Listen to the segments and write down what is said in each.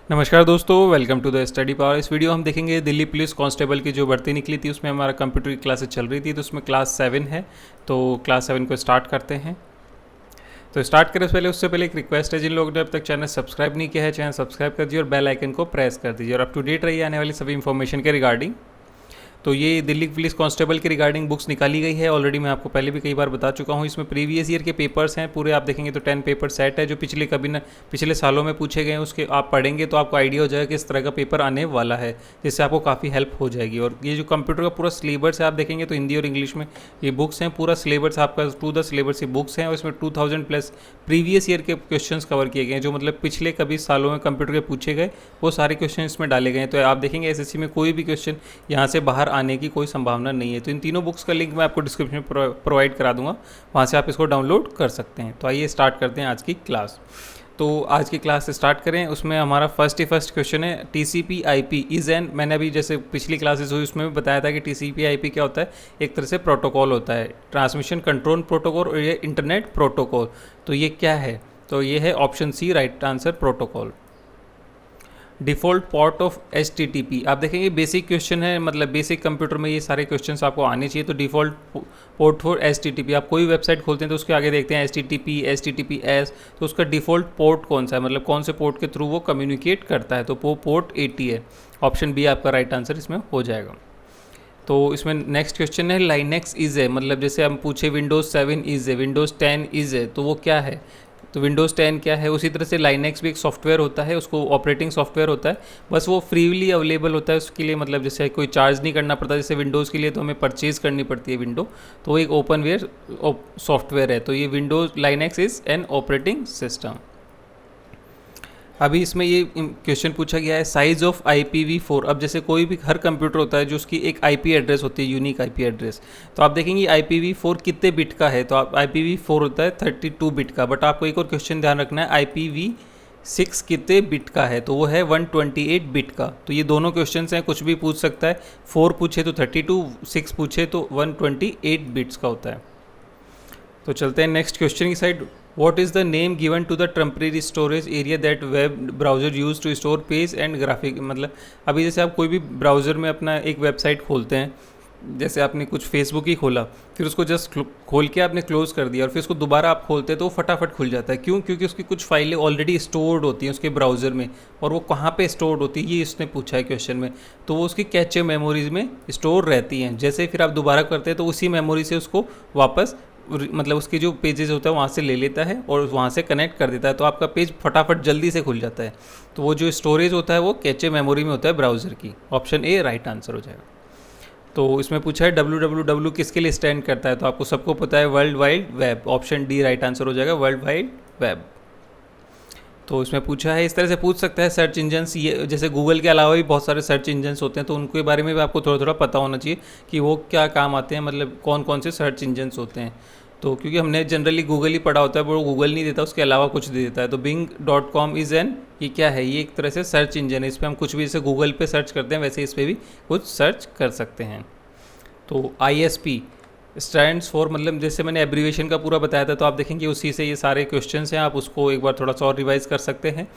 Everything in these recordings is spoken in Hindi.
नमस्कार दोस्तों, welcome to the study power. इस वीडियो हम देखेंगे दिल्ली पुलिस कांस्टेबल की जो भर्ती निकली थी उसमें हमारा कंप्यूटर की क्लासेस चल रही थी, तो उसमें क्लास 7 है। तो क्लास 7 को स्टार्ट करते हैं। तो स्टार्ट करने से पहले उससे पहले एक रिक्वेस्ट है, जिन लोगों ने अब तक चैनल सब्सक्राइब नहीं किया है चैनल सब्सक्राइब कर दीजिए और बेल आइकन को प्रेस कर दीजिए और अप टू डेट रहिए आने वाली सभी इन्फॉर्मेशन के रिगार्डिंग। तो ये दिल्ली पुलिस कांस्टेबल के रिगार्डिंग बुक्स निकाली गई है। ऑलरेडी मैं आपको पहले भी कई बार बता चुका हूँ। इसमें प्रीवियस ईयर के पेपर्स हैं पूरे, आप देखेंगे तो 10 पेपर सेट है जो पिछले सालों में पूछे गए हैं। उसके आप पढ़ेंगे तो आपको आइडिया हो जाएगा कि इस तरह का पेपर आने वाला है, जिससे आपको काफ़ी हेल्प हो जाएगी। और ये जो कंप्यूटर का पूरा सिलेबस है आप देखेंगे तो हिंदी और इंग्लिश में ये बुक्स हैं। पूरा सिलेबस आपका टू द सिलेबस ये बुक्स हैं और इसमें 2000 प्लस प्रीवियस ईयर के क्वेश्चन कवर किए गए हैं, जो मतलब पिछले कभी सालों में कंप्यूटर के पूछे गए वो सारे क्वेश्चन इसमें डाले गए हैं। तो आप देखेंगे एसएससी में कोई भी क्वेश्चन यहाँ से बाहर आने की कोई संभावना नहीं है। तो इन तीनों बुक्स का लिंक मैं आपको डिस्क्रिप्शन में प्रोवाइड करा दूंगा, वहाँ से आप इसको डाउनलोड कर सकते हैं। तो आइए स्टार्ट करते हैं आज की क्लास। तो आज की क्लास स्टार्ट करें। उसमें हमारा फर्स्ट क्वेश्चन है टीसीपी आईपी इज एन। मैंने अभी जैसे पिछली क्लासेस हुई उसमें भी बताया था कि टीसीपी आईपी क्या होता है। एक तरह से प्रोटोकॉल होता है, ट्रांसमिशन कंट्रोल प्रोटोकॉल, और ये इंटरनेट प्रोटोकॉल। तो ये क्या है? तो ये है option C right answer, protocol. Default port of HTTP। आप देखेंगे बेसिक क्वेश्चन है, मतलब बेसिक कंप्यूटर में ये सारे क्वेश्चंस आपको आने चाहिए। तो डिफ़ॉल्ट पोर्ट फॉर HTTP, आप कोई वेबसाइट खोलते हैं तो उसके आगे देखते हैं HTTP HTTPS, तो उसका डिफ़ॉल्ट पोर्ट कौन सा है, मतलब कौन से पोर्ट के थ्रू वो कम्युनिकेट करता है। तो वो पोर्ट 80 है। ऑप्शन बी आपका राइट आंसर इसमें हो जाएगा। तो इसमें नेक्स्ट क्वेश्चन है लाइनेक्स इज है, मतलब जैसे हम पूछे विंडोज़ 7 इज है, विंडोज़ 10 इज है, तो वो क्या है? तो विंडोज़ 10 क्या है? उसी तरह से लाइनेक्स भी एक सॉफ्टवेयर होता है, उसको ऑपरेटिंग सॉफ्टवेयर होता है, बस वो फ्रीली अवेलेबल होता है। उसके लिए मतलब जैसे कोई चार्ज नहीं करना पड़ता, जैसे विंडोज़ के लिए तो हमें परचेज़ करनी पड़ती है विंडो, तो वो एक ओपनवेयर सॉफ्टवेयर है। तो ये Windows Linux is an operating system. अभी इसमें ये क्वेश्चन पूछा गया है साइज़ ऑफ IPv4। अब जैसे कोई भी हर कंप्यूटर होता है जो उसकी एक IP एड्रेस होती है, यूनिक IP एड्रेस। तो आप देखेंगे IPv4 कितने बिट का है, तो आप IPv4 होता है 32 बिट का। बट आपको एक और क्वेश्चन ध्यान रखना है, IPv6 कितने बिट का है, तो वो है 128 बिट का। तो ये दोनों क्वेश्चन हैं, कुछ भी पूछ सकता है। 4 पूछे तो 32, 6 पूछे तो 128 बिट्स का होता है। तो चलते हैं नेक्स्ट क्वेश्चन की side. What is the name given to the temporary storage area that web browser use to store page and graphic? मतलब अभी जैसे आप कोई भी ब्राउज़र में अपना एक वेबसाइट खोलते हैं, जैसे आपने कुछ फेसबुक ही खोला, फिर उसको जस्ट खोल के आपने क्लोज़ कर दिया और फिर उसको दोबारा आप खोलते हैं तो वो फटाफट खुल जाता है। क्यों? क्योंकि उसकी कुछ फाइलें ऑलरेडी स्टोर्ड होती हैं उसके ब्राउज़र में, और वो कहाँ पे स्टोर्ड होती है ये इसने पूछा है क्वेश्चन में। तो वो उसकी कैचे मेमोरीज में स्टोर रहती हैं। जैसे फिर आप दोबारा करते हैं तो उसी मेमोरी से उसको वापस मतलब उसके जो पेजेस होता है वहाँ से ले लेता है और वहाँ से कनेक्ट कर देता है, तो आपका पेज फटाफट जल्दी से खुल जाता है। तो वो जो स्टोरेज होता है वो कैचे मेमोरी में होता है ब्राउज़र की। ऑप्शन ए राइट आंसर हो जाएगा। तो इसमें पूछा है www किसके लिए स्टैंड करता है, तो आपको सबको पता है world wide web. Option D right answer हो जाएगा, वर्ल्ड वाइड वेब। तो इसमें पूछा है, इस तरह से पूछ सकता है सर्च इंजन्स, ये जैसे गूगल के अलावा भी बहुत सारे सर्च इंजन्स होते हैं, तो उनके बारे में भी आपको थोड़ा थोड़ा पता होना चाहिए कि वो क्या काम आते हैं, मतलब कौन कौन से सर्च इंजन्स होते हैं। तो क्योंकि हमने जनरली गूगल ही पढ़ा होता है, वो गूगल नहीं देता, उसके अलावा कुछ दे देता है। तो bing.com इज़ एन, ये क्या है? ये एक तरह से सर्च इंजन है। इस पर हम कुछ भी जैसे गूगल पे सर्च करते हैं वैसे इस पर भी कुछ सर्च कर सकते हैं। तो ISP स्टैंड्स फॉर, मतलब जैसे मैंने एब्रीवेशन का पूरा बताया था, तो आप देखेंगे उसी से ये सारे क्वेश्चंस हैं, आप उसको एक बार थोड़ा सा और रिवाइज कर सकते हैं।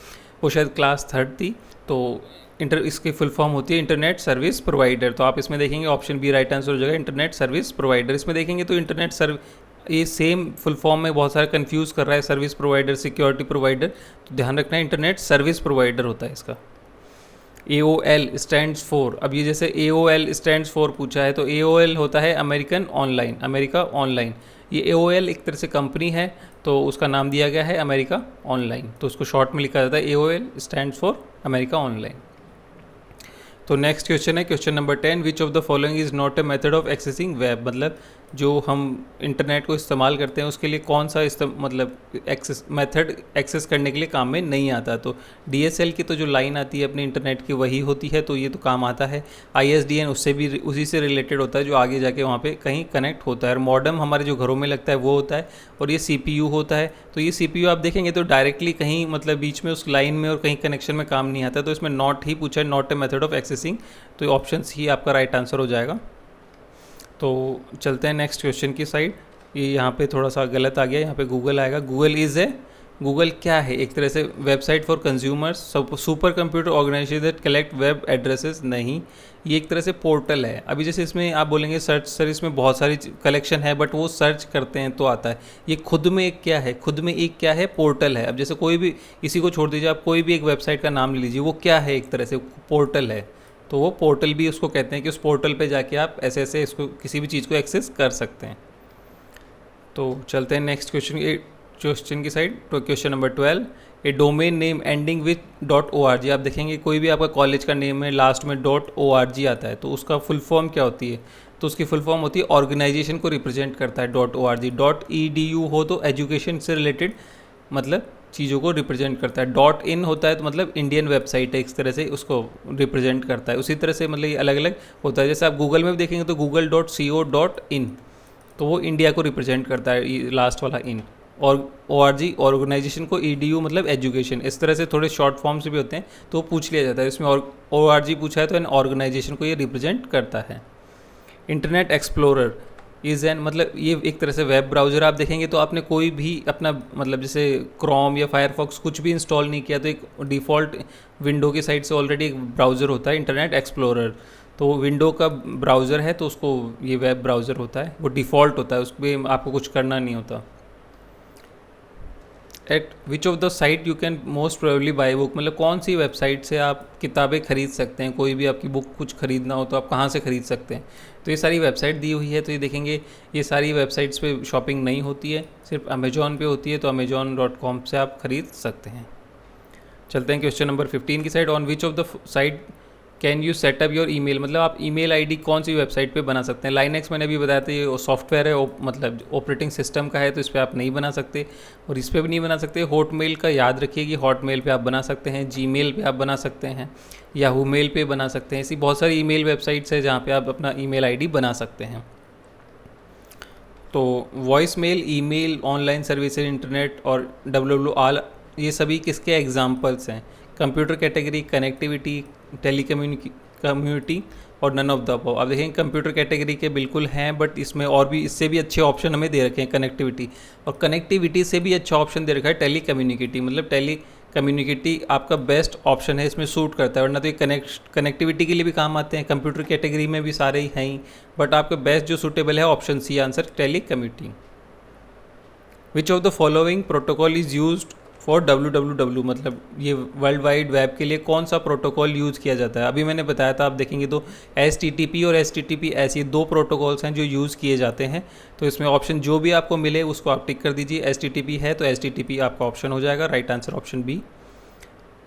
वो शायद क्लास 3rd थी। तो इसकी फुल फॉर्म होती है इंटरनेट सर्विस प्रोवाइडर। तो आप इसमें देखेंगे ऑप्शन बी राइट आंसर हो जाएगा, इंटरनेट सर्विस प्रोवाइडर। इसमें देखेंगे तो इंटरनेट ये सेम फुल फॉर्म में बहुत सारा कंफ्यूज कर रहा है, सर्विस प्रोवाइडर, सिक्योरिटी प्रोवाइडर। तो ध्यान रखना है इंटरनेट सर्विस प्रोवाइडर होता है इसका। AOL स्टैंड्स फॉर, अब ये जैसे AOL स्टैंड्स फॉर पूछा है, तो AOL होता है अमेरिकन ऑनलाइन, अमेरिका ऑनलाइन। ये AOL एक तरह से कंपनी है, तो उसका नाम दिया गया है अमेरिका ऑनलाइन, तो उसको शॉर्ट में लिखा जाता है AOL stands for America online. तो नेक्स्ट क्वेश्चन है question number 10, which of the following is not a method of accessing web. मतलब जो हम इंटरनेट को इस्तेमाल करते हैं उसके लिए कौन सा मतलब मेथड एक्सेस करने के लिए काम में नहीं आता। तो DSL की तो जो लाइन आती है अपने इंटरनेट की वही होती है, तो ये तो काम आता है। ISDN उससे भी उसी से रिलेटेड होता है, जो आगे जाके वहाँ पे कहीं कनेक्ट होता है। और मॉडेम हमारे जो घरों में लगता है वो होता है, और ये CPU होता है। तो ये CPU आप देखेंगे तो डायरेक्टली कहीं मतलब बीच में उस लाइन में और कहीं कनेक्शन में काम नहीं आता, तो इसमें नॉट ही पूछा है, not a method of accessing. तो ऑप्शन ही आपका राइट आंसर हो जाएगा। तो चलते हैं नेक्स्ट क्वेश्चन की साइड। ये यहाँ पे थोड़ा सा गलत आ गया, यहाँ पे गूगल आएगा। गूगल इज़ ए गूगल क्या है? एक तरह से website for consumers, super computer organisation that collect web addresses? नहीं, ये एक तरह से पोर्टल है। अभी जैसे इसमें आप बोलेंगे सर्च सर इसमें बहुत सारी कलेक्शन है, बट वो सर्च करते हैं तो आता है। ये खुद में एक क्या है? खुद में एक क्या है? पोर्टल है। अब जैसे कोई भी, इसी को छोड़ दीजिए, आप कोई भी एक वेबसाइट का नाम ले लीजिए, वो क्या है? एक तरह से पोर्टल है। तो वो पोर्टल भी उसको कहते हैं कि उस पोर्टल पे जाके आप ऐसे ऐसे इसको किसी भी चीज़ को एक्सेस कर सकते हैं। तो चलते हैं नेक्स्ट क्वेश्चन की साइड। तो question number 12, A domain name ending with .org। आप देखेंगे कोई भी आपका कॉलेज का नेम है, लास्ट में .org आता है, तो उसका फुल फॉर्म क्या होती है? तो उसकी फुल फॉर्म होती है ऑर्गेनाइजेशन को रिप्रेजेंट करता है .org। .edu हो तो एजुकेशन से रिलेटेड मतलब चीज़ों को रिप्रेजेंट करता है। .in होता है तो मतलब इंडियन वेबसाइट है, इस तरह से उसको रिप्रेजेंट करता है। उसी तरह से मतलब ये अलग अलग होता है। जैसे आप गूगल में भी देखेंगे तो google.co.in, तो वो इंडिया को रिप्रेजेंट करता है, लास्ट वाला इन। और ORG ऑर्गेनाइजेशन को, EDU मतलब एजुकेशन। इस तरह से थोड़े शॉर्ट फॉर्म्स भी होते हैं तो पूछ लिया जाता है। इसमें ORG पूछा है तो इन ऑर्गेनाइजेशन को ये रिप्रेजेंट करता है। इंटरनेट एक्सप्लोरर इज़ एन, मतलब ये एक तरह से वेब ब्राउज़र। आप देखेंगे तो आपने कोई भी अपना मतलब जैसे क्रोम या फायरफॉक्स कुछ भी इंस्टॉल नहीं किया तो एक डिफ़ॉल्ट विंडो की साइड से ऑलरेडी एक ब्राउज़र होता है इंटरनेट एक्सप्लोरर। तो विंडो का ब्राउज़र है तो उसको ये वेब ब्राउज़र होता है, वो डिफ़ॉल्ट होता है, उस पर आपको कुछ करना नहीं होता। Eight which of the site you can most probably by book, मतलब कौन सी वेबसाइट से आप किताबें खरीद सकते हैं? कोई भी आपकी बुक कुछ खरीदना हो तो आप कहाँ से खरीद सकते हैं? तो ये सारी वेबसाइट दी हुई है। तो ये देखेंगे ये सारी वेबसाइट्स पे शॉपिंग नहीं होती है, सिर्फ अमेजॉन पे होती है, तो amazon.com से आप खरीद सकते हैं। चलते हैं क्वेश्चन नंबर 15 की side. On which of the site can you setup your email, मतलब आप ईमेल आईडी कौन सी वेबसाइट पे बना सकते हैं? लाइनेक्स मैंने अभी बताया था, ये सॉफ्टवेयर है, मतलब ऑपरेटिंग सिस्टम का है, तो इस पर आप नहीं बना सकते और इस पर भी नहीं बना सकते। हॉटमेल का याद रखिए कि हॉटमेल पे आप बना सकते हैं, जीमेल पे आप बना सकते हैं, याहू मेल पे बना सकते हैं। ऐसी बहुत सारी ईमेल वेबसाइट्स है जहाँ पे आप अपना ईमेल आईडी बना सकते हैं। तो voice mail, email, online services, internet और WWW ये सभी किसके एग्जाम्पल्स हैं? कंप्यूटर कैटेगरी, कनेक्टिविटी, कम्युनिटी और नन ऑफ द अबव। आप देखेंगे कंप्यूटर कैटेगरी के बिल्कुल हैं, बट इसमें और भी इससे भी अच्छे ऑप्शन हमें दे रखे हैं कनेक्टिविटी, और कनेक्टिविटी से भी अच्छा ऑप्शन दे रखा है टेलीकम्युनिकेटी। मतलब टेलीकम्युनिकेटी आपका बेस्ट ऑप्शन है, इसमें सूट करता है। वरना तो ये कनेक्टिविटी के लिए भी काम आते हैं, कंप्यूटर कैटेगरी में भी सारे ही हैं ही, बट आपका बेस्ट जो सूटेबल है option C answer, telecommunity. Which of the following protocol is used for WWW, मतलब ये वर्ल्ड वाइड वेब के लिए कौन सा प्रोटोकॉल यूज़ किया जाता है? अभी मैंने बताया था, आप देखेंगे तो HTTP और HTTP ऐसे दो प्रोटोकॉल्स हैं जो यूज़ किए जाते हैं। तो इसमें ऑप्शन जो भी आपको मिले उसको आप टिक कर दीजिए। HTTP है तो HTTP आपका ऑप्शन हो जाएगा, राइट आंसर ऑप्शन बी।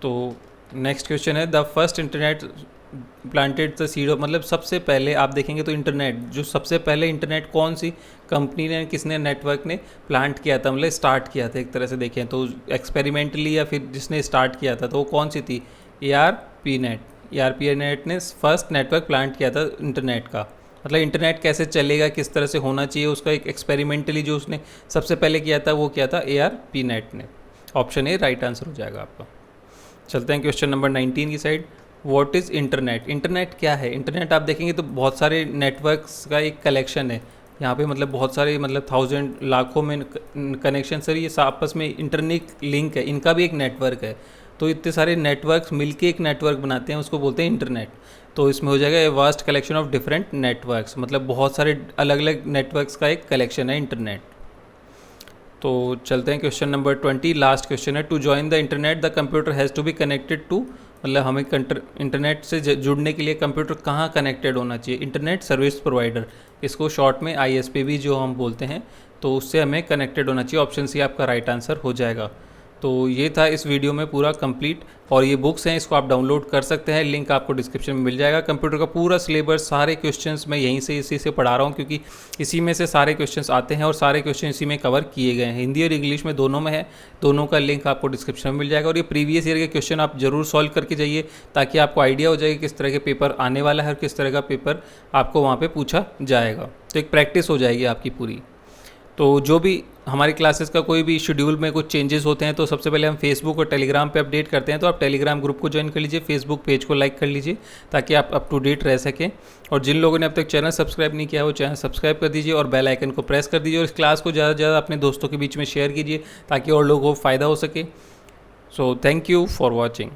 तो नेक्स्ट क्वेश्चन है, the first internet planted the seed of, मतलब सबसे पहले आप देखेंगे तो इंटरनेट, जो सबसे पहले इंटरनेट कौन सी कंपनी ने, किसने, नेटवर्क ने प्लांट किया था, मतलब स्टार्ट किया था एक तरह से देखें तो एक्सपेरिमेंटली, या फिर जिसने स्टार्ट किया था तो वो कौन सी थी? ARPANET। ARPANET ने फर्स्ट नेटवर्क प्लांट किया था इंटरनेट का। मतलब इंटरनेट कैसे चलेगा, किस तरह से होना चाहिए, उसका एक एक्सपेरिमेंटली जो उसने सबसे पहले किया था वो किया था ARPANET ने। ऑप्शन ए राइट आंसर हो जाएगा आपका। चलते हैं क्वेश्चन नंबर 19 की side. What is internet? Internet क्या है? इंटरनेट आप देखेंगे तो बहुत सारे नेटवर्क्स का एक कलेक्शन है यहाँ पे, मतलब बहुत सारे, मतलब 1000 लाखों में कनेक्शन सर, ये आपस में इंटरनेट लिंक है, इनका भी एक नेटवर्क है। तो इतने सारे नेटवर्क्स मिलके एक नेटवर्क बनाते हैं, उसको बोलते हैं इंटरनेट। तो इसमें हो जाएगा a vast collection of different networks, मतलब बहुत सारे अलग अलग नेटवर्क्स का एक कलेक्शन है इंटरनेट। तो चलते हैं क्वेश्चन नंबर 20, लास्ट क्वेश्चन है। To join the internet the computer has to be connected to, मतलब हमें इंटरनेट से जुड़ने के लिए कंप्यूटर कहाँ कनेक्टेड होना चाहिए? इंटरनेट सर्विस प्रोवाइडर, इसको शॉर्ट में ISP भी जो हम बोलते हैं, तो उससे हमें कनेक्टेड होना चाहिए। ऑप्शन सी आपका राइट आंसर हो जाएगा। तो ये था इस वीडियो में पूरा कंप्लीट, और ये बुक्स हैं, इसको आप डाउनलोड कर सकते हैं, लिंक आपको डिस्क्रिप्शन में मिल जाएगा। कंप्यूटर का पूरा सिलेबस, सारे क्वेश्चंस मैं यहीं से इसी से पढ़ा रहा हूँ, क्योंकि इसी में से सारे क्वेश्चंस आते हैं और सारे क्वेश्चन इसी में कवर किए गए हैं। हिंदी और इंग्लिश में दोनों में है, दोनों का लिंक आपको डिस्क्रिप्शन में मिल जाएगा। और ये प्रीवियस ईयर के क्वेश्चन आप जरूर सॉल्व करके जाइए, ताकि आपको आइडिया हो जाएगा किस तरह के पेपर आने वाला है और किस तरह का पेपर आपको वहाँ पर पूछा जाएगा। तो एक प्रैक्टिस हो जाएगी आपकी पूरी। तो जो भी हमारी क्लासेस का कोई भी शेड्यूल में कुछ चेंजेस होते हैं तो सबसे पहले हम फेसबुक और टेलीग्राम पे अपडेट करते हैं। तो आप टेलीग्राम ग्रुप को ज्वाइन कर लीजिए, फेसबुक पेज को लाइक कर लीजिए ताकि आप अप टू डेट रह सकें। और जिन लोगों ने अब तक चैनल सब्सक्राइब नहीं किया वो चैनल सब्सक्राइब कर दीजिए और बेल आइकन को प्रेस कर दीजिए और इस क्लास को ज़्यादा से ज़्यादा अपने दोस्तों के बीच में शेयर कीजिए ताकि और लोगों को फ़ायदा हो सके। So thank you for watching.